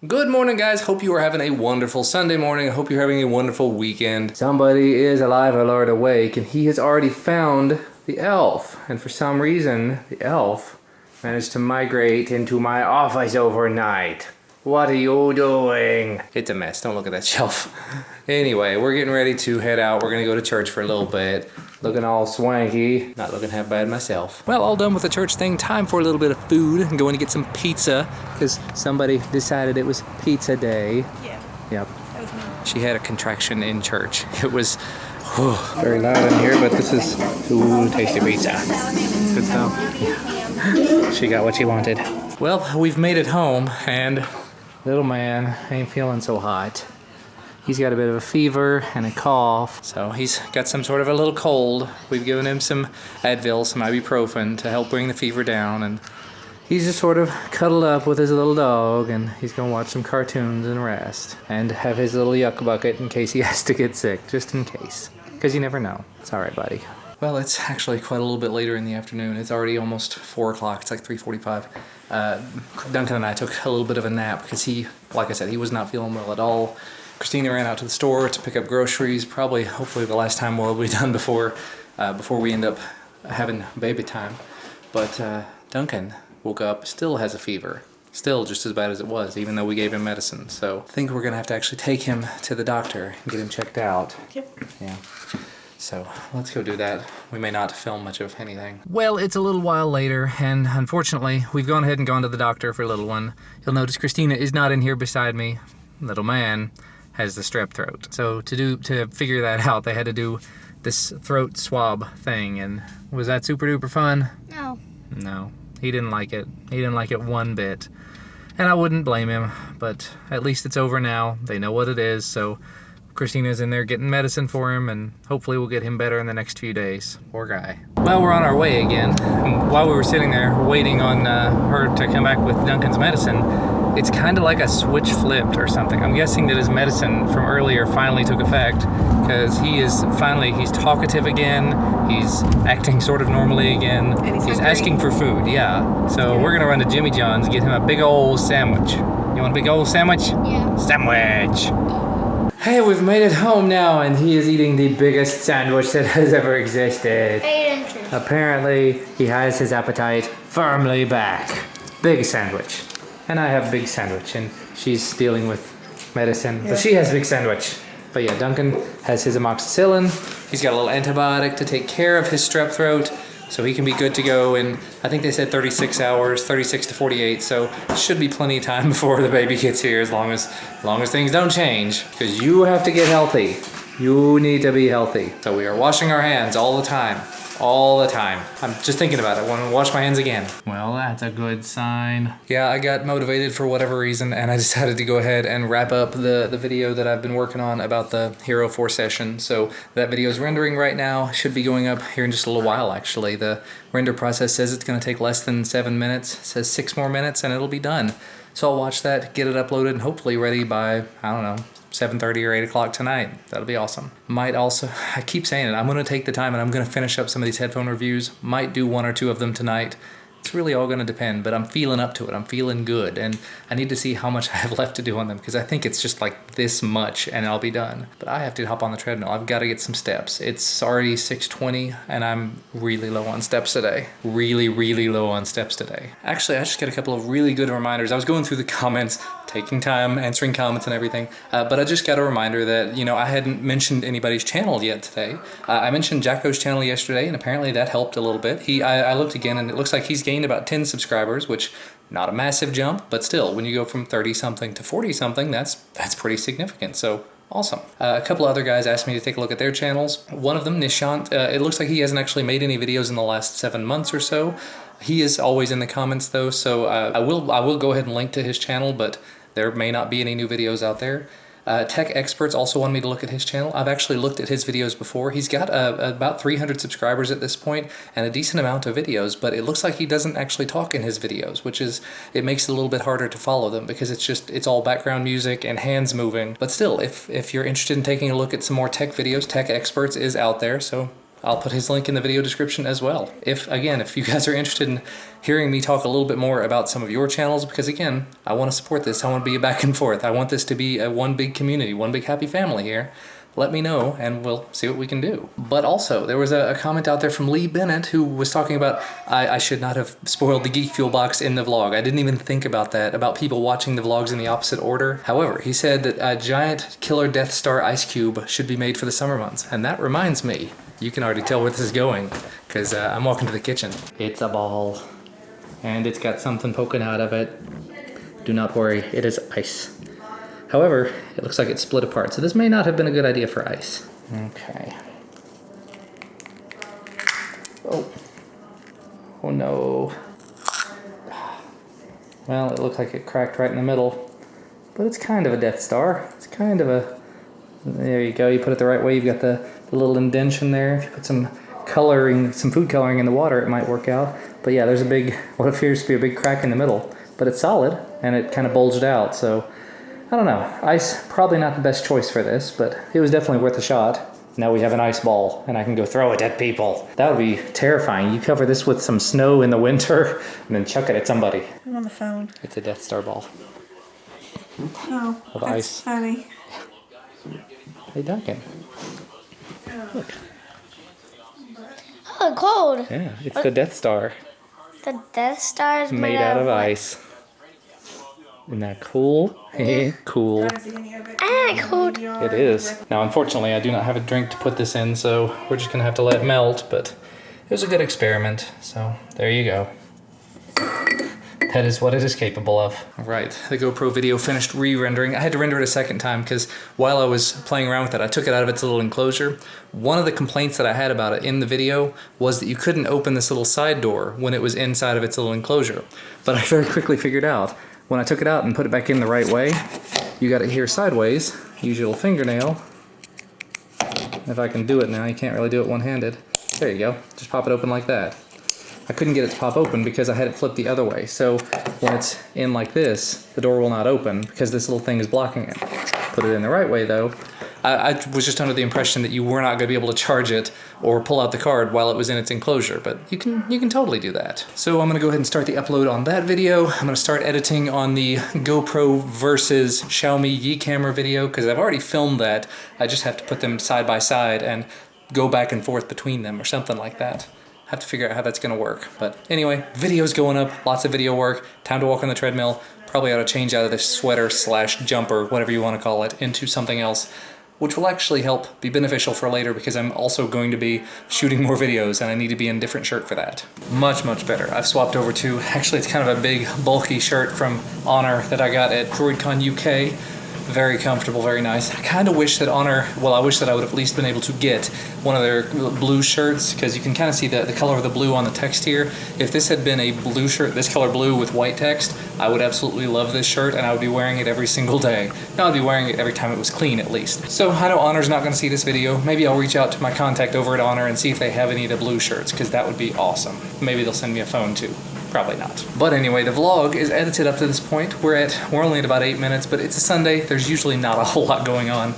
Good morning, guys. Hope you are having a wonderful Sunday morning. I hope you're having a wonderful weekend. Somebody is alive, alert, awake, and he has already found the elf. And for some reason, the elf managed to migrate into my office overnight. What are you doing? It's a mess. Don't look at that shelf. Anyway, we're getting ready to head out. We're going to go to church for a little bit. Looking all swanky. Not looking half bad myself. Well, all done with the church thing. Time for a little bit of food. I'm going to get some pizza because somebody decided it was pizza day. Yeah. Yep. That was me. She had a contraction in church. It was very loud in here, but this is tasty pizza. Good stuff. She got what she wanted. Well, we've made it home, and little man ain't feeling so hot. He's got a bit of a fever and a cough, so he's got some sort of a little cold. We've given him some Advil, some ibuprofen to help bring the fever down, and he's just sort of cuddled up with his little dog, and he's gonna watch some cartoons and rest, and have his little yuck bucket in case he has to get sick, just in case, because you never know. It's all right, buddy. Well, it's actually quite a little bit later in the afternoon. It's already almost 4 o'clock. It's like 3:45. Duncan and I took a little bit of a nap because he, like I said, he was not feeling well at all. Christina ran out to the store to pick up groceries. Probably, hopefully, the last time we'll be done before we end up having baby time. But Duncan woke up, still has a fever. Still just as bad as it was, even though we gave him medicine. So I think we're going to have to actually take him to the doctor and get him checked out. Yep. Yeah. So let's go do that. We may not film much of anything. Well, it's a little while later, and unfortunately, we've gone ahead and gone to the doctor for little one. You'll notice Christina is not in here beside me. Little man has the strep throat. So to figure that out, they had to do this throat swab thing, and was that super duper fun? No. No, he didn't like it. He didn't like it one bit. And I wouldn't blame him, but at least it's over now. They know what it is, so Christina's in there getting medicine for him, and hopefully we'll get him better in the next few days. Poor guy. Well, we're on our way again. And while we were sitting there waiting on her to come back with Duncan's medicine, it's kind of like a switch flipped or something. I'm guessing that his medicine from earlier finally took effect, because he's talkative again, he's acting sort of normally again, And he's hungry. asking for food, yeah. So we're gonna run to Jimmy John's, get him a big old sandwich. You want a big old sandwich? Yeah. Sandwich! Hey, we've made it home now, and he is eating the biggest sandwich that has ever existed. 8 inches. Apparently, he has his appetite firmly back. Big sandwich. And I have big sandwich, and she's dealing with medicine, but she has big sandwich. But yeah, Duncan has his amoxicillin. He's got a little antibiotic to take care of his strep throat, so he can be good to go in, I think they said 36 hours, 36 to 48, so should be plenty of time before the baby gets here, as long as things don't change, because you have to get healthy. You need to be healthy. So we are washing our hands all the time. All the time. I'm just thinking about it. I want to wash my hands again. Well, that's a good sign. Yeah, I got motivated for whatever reason, and I decided to go ahead and wrap up the video that I've been working on about the Hero 4 session. So that video is rendering right now. Should be going up here in just a little while, actually. The render process says it's going to take less than 7 minutes. It says 6 more minutes, and it'll be done. So I'll watch that, get it uploaded, and hopefully ready by, I don't know, 7:30 or 8 o'clock tonight. That'll be awesome. Might also, I keep saying it, I'm going to take the time and I'm going to finish up some of these headphone reviews. Might do 1 or 2 of them tonight. It's really all going to depend, but I'm feeling up to it. I'm feeling good, and I need to see how much I have left to do on them, because I think it's just like this much and I'll be done. But I have to hop on the treadmill. I've got to get some steps. It's already 6:20 and I'm really low on steps today. Really, really low on steps today. Actually, I just got a couple of really good reminders. I was going through the comments, taking time, answering comments and everything, but I just got a reminder that, you know, I hadn't mentioned anybody's channel yet today. I mentioned Jacko's channel yesterday, and apparently that helped a little bit. I looked again, and it looks like he's gained about 10 subscribers, which not a massive jump, but still, when you go from 30 something to 40 something, that's pretty significant. So awesome. A couple other guys asked me to take a look at their channels. One of them, Nishant, it looks like he hasn't actually made any videos in the last 7 months or so. He is always in the comments though, so I will go ahead and link to his channel, but there may not be any new videos out there. Tech Experts also wanted me to look at his channel. I've actually looked at his videos before. He's got about 300 subscribers at this point and a decent amount of videos, but it looks like he doesn't actually talk in his videos, which it makes it a little bit harder to follow them, because it's all background music and hands moving. But still, if you're interested in taking a look at some more tech videos, Tech Experts is out there, so I'll put his link in the video description as well. If you guys are interested in hearing me talk a little bit more about some of your channels, because again, I want to support this. I want to be a back and forth. I want this to be a one big community, one big happy family here. Let me know and we'll see what we can do. But also, there was a comment out there from Lee Bennett who was talking about, I should not have spoiled the Geek Fuel box in the vlog. I didn't even think about that, about people watching the vlogs in the opposite order. However, he said that a giant killer Death Star ice cube should be made for the summer months. And that reminds me, you can already tell where this is going, because I'm walking to the kitchen. It's a ball, and it's got something poking out of it. Do not worry, it is ice. However, it looks like it's split apart, so this may not have been a good idea for ice. Okay. Oh. Oh no. Well, it looks like it cracked right in the middle, but it's kind of a Death Star. It's kind of a... There you go, you put it the right way, you've got the little indentation there. If you put some coloring, some food coloring in the water, it might work out. But yeah, there's a big, what appears to be a big crack in the middle, but it's solid, and it kind of bulged out, so... I don't know, ice, probably not the best choice for this, but it was definitely worth a shot. Now we have an ice ball, and I can go throw it at people. That would be terrifying. You cover this with some snow in the winter, and then chuck it at somebody. I'm on the phone. It's a Death Star ball. Oh, of that's ice. funny. Hey, Duncan. Look. Oh, cold. Yeah, it's the Death Star. The Death Star is Made out of what? ice. Isn't that cool? Cool. Ah, cold. It is. Now, unfortunately, I do not have a drink to put this in, so we're just gonna have to let it melt, but it was a good experiment, so there you go. That is what it is capable of. All right, the GoPro video finished re-rendering. I had to render it a second time because while I was playing around with it, I took it out of its little enclosure. One of the complaints that I had about it in the video was that you couldn't open this little side door when it was inside of its little enclosure. But I very quickly figured out, when I took it out and put it back in the right way, you got it here sideways. Use your little fingernail. If I can do it now, you can't really do it one-handed. There you go, just pop it open like that. I couldn't get it to pop open because I had it flipped the other way. So when it's in like this, the door will not open because this little thing is blocking it. Put it in the right way though. I was just under the impression that you were not going to be able to charge it or pull out the card while it was in its enclosure, but you can totally do that. So I'm going to go ahead and start the upload on that video. I'm going to start editing on the GoPro versus Xiaomi Yi camera video because I've already filmed that. I just have to put them side by side and go back and forth between them or something like that. Have to figure out how that's gonna work. But anyway, video's going up, lots of video work, time to walk on the treadmill. Probably ought to change out of this sweater slash jumper, whatever you want to call it, into something else, which will actually help be beneficial for later because I'm also going to be shooting more videos and I need to be in a different shirt for that. Much, much better. I've swapped over to, actually it's kind of a big bulky shirt from Honor that I got at DroidCon UK. Very comfortable, very nice. I kind of wish that Honor, well, I wish that I would have at least been able to get one of their blue shirts because you can kind of see the color of the blue on the text here. If this had been a blue shirt, this color blue with white text, I would absolutely love this shirt and I would be wearing it every single day. Now I'd be wearing it every time it was clean at least. So I know Honor's not going to see this video. Maybe I'll reach out to my contact over at Honor and see if they have any of the blue shirts because that would be awesome. Maybe they'll send me a phone too. Probably not. But anyway, the vlog is edited up to this point. We're only at about 8 minutes, but it's a Sunday. There's usually not a whole lot going on.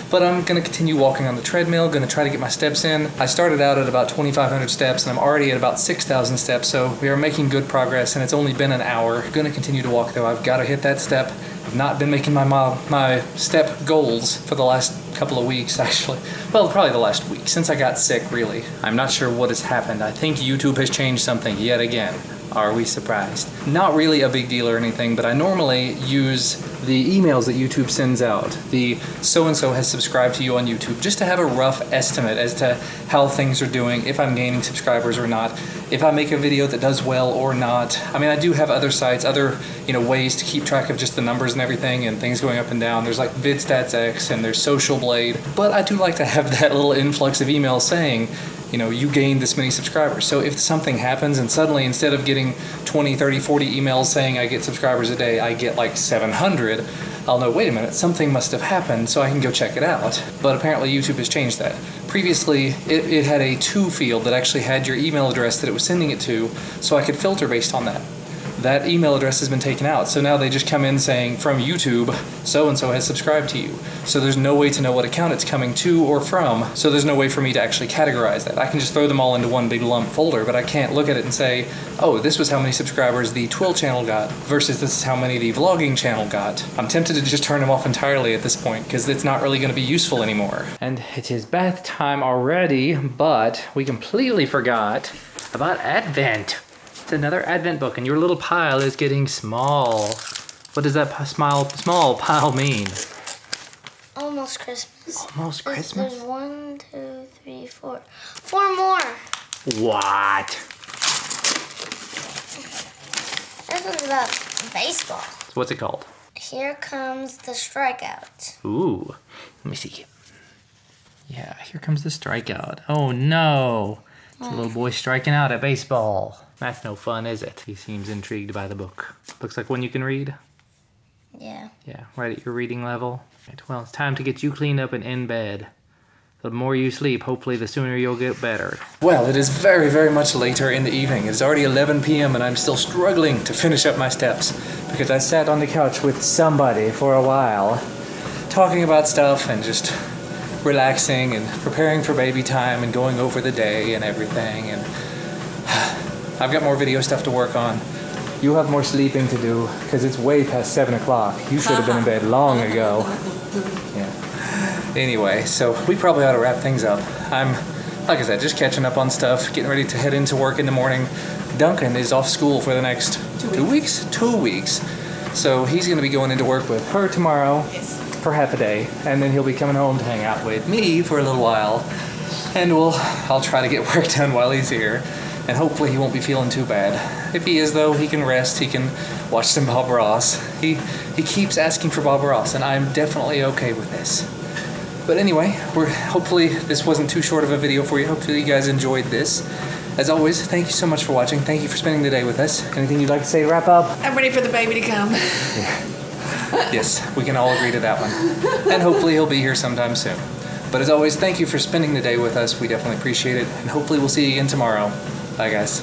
But I'm gonna continue walking on the treadmill, gonna try to get my steps in. I started out at about 2,500 steps and I'm already at about 6,000 steps, so we are making good progress and it's only been an hour. Gonna continue to walk though. I've gotta hit that step. I've not been making my step goals for the last couple of weeks actually. Well, probably the last week, since I got sick really. I'm not sure what has happened. I think YouTube has changed something yet again. Are we surprised? Not really a big deal or anything, but I normally use the emails that YouTube sends out. The so-and-so has subscribed to you on YouTube, just to have a rough estimate as to how things are doing, if I'm gaining subscribers or not, if I make a video that does well or not. I mean, I do have other sites, other ways to keep track of just the numbers and everything and things going up and down. There's like VidStatsX and there's Social Blade, but I do like to have that little influx of emails saying, you gained this many subscribers. So if something happens and suddenly instead of getting 20, 30, 40 emails saying I get subscribers a day, I get like 700, I'll know, wait a minute, something must have happened, so I can go check it out. But apparently YouTube has changed that. Previously, it had a to field that actually had your email address that it was sending it to, so I could filter based on that. that email address has been taken out. So now they just come in saying, from YouTube, so-and-so has subscribed to you. So there's no way to know what account it's coming to or from. So there's no way for me to actually categorize that. I can just throw them all into one big lump folder, but I can't look at it and say, oh, this was how many subscribers the Twill channel got versus this is how many the vlogging channel got. I'm tempted to just turn them off entirely at this point because it's not really going to be useful anymore. And it is bath time already, but we completely forgot about Advent. It's another Advent book, and your little pile is getting small. What does that small pile mean? Almost Christmas. Almost Christmas? There's 1, 2, 3, 4. 4 more. What? This one's about baseball. So what's it called? Here comes the strikeout. Ooh, let me see. Yeah, here comes the strikeout. Oh no, it's a little boy striking out at baseball. That's no fun, is it? He seems intrigued by the book. Looks like one you can read. Yeah. Yeah, right at your reading level. Right, well, it's time to get you cleaned up and in bed. The more you sleep, hopefully the sooner you'll get better. Well, it is very, very much later in the evening. It's already 11 p.m. and I'm still struggling to finish up my steps because I sat on the couch with somebody for a while, talking about stuff and just relaxing and preparing for baby time and going over the day and everything. And I've got more video stuff to work on. You have more sleeping to do because it's way past 7 o'clock. You should have been in bed long ago. Yeah. Anyway, so we probably ought to wrap things up. I'm, like I said, just catching up on stuff, getting ready to head into work in the morning. Duncan is off school for the next 2 weeks? 2 weeks. So he's going to be going into work with her tomorrow for half a day, and then he'll be coming home to hang out with me for a little while. And I'll try to get work done while he's here, and hopefully he won't be feeling too bad. If he is, though, he can rest, he can watch some Bob Ross. He keeps asking for Bob Ross, and I'm definitely okay with this. But anyway, hopefully this wasn't too short of a video for you. Hopefully you guys enjoyed this. As always, thank you so much for watching. Thank you for spending the day with us. Anything you'd like to say to wrap up? I'm ready for the baby to come. Yes, we can all agree to that one. And hopefully he'll be here sometime soon. But as always, thank you for spending the day with us. We definitely appreciate it. And hopefully we'll see you again tomorrow. Bye, guys.